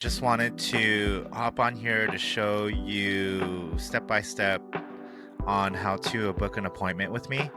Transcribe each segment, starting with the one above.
Just wanted to hop on here to show you step by step on how to book an appointment with me.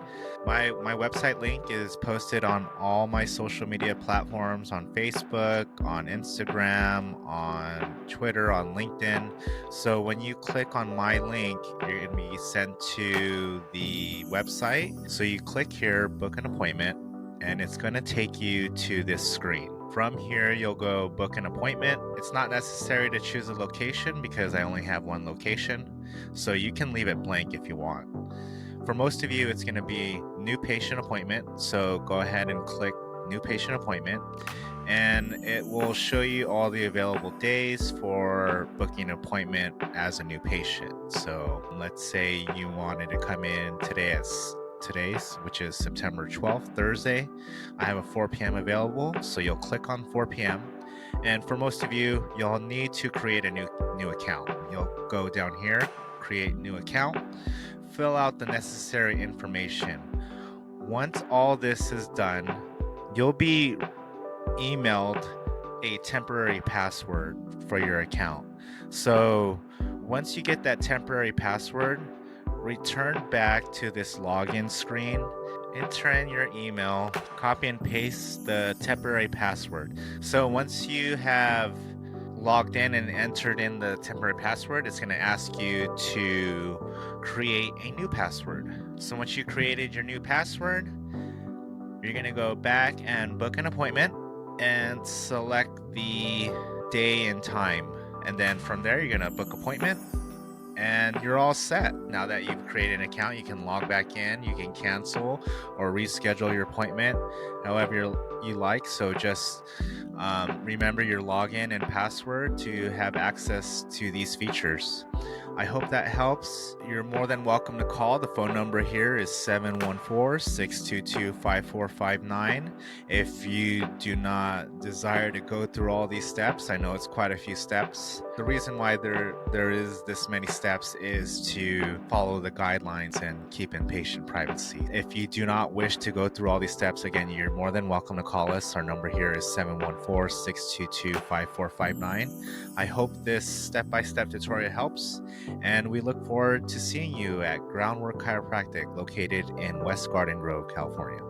My website link is posted on all my social media platforms on Facebook, on Instagram, on Twitter, on LinkedIn. So when you click on my link, you're going to be sent to the website. So you click here, book an appointment, and it's going to take you to this screen. From here, you'll go book an appointment. It's not necessary to choose a location because I only have one location, so you can leave it blank if you want. For most of you, it's going to be new patient appointment, so go ahead and click new patient appointment, and it will show you all the available days for booking an appointment as a new patient. So let's say you wanted to come in today's, which is September 12th, Thursday. I have a 4 p.m. available, so you'll click on 4 p.m. And for most of you, you'll need to create a new account. You'll go down here, create new account, fill out the necessary information. Once all this is done, you'll be emailed a temporary password for your account. So once you get that temporary password, return back to this login screen, enter in your email, copy and paste the temporary password. So once you have logged in and entered in the temporary password, it's going to ask you to create a new password. So once you created your new password, you're going to go back and book an appointment and select the day and time. And then from there, you're going to book appointment and you're all set. Now that you've created an account, you can log back in, you can cancel or reschedule your appointment however you like. So just remember your login and password to have access to these features. I hope that helps. You're more than welcome to call. The phone number here is 714-622-5459. If you do not desire to go through all these steps, I know it's quite a few steps. The reason why there is this many steps is to follow the guidelines and keep in patient privacy. If you do not wish to go through all these steps, again, you're more than welcome to call us. Our number here is 714-622-5459. I hope this step-by-step tutorial helps, and we look forward to seeing you at Groundwork Chiropractic located in West Garden Grove, California.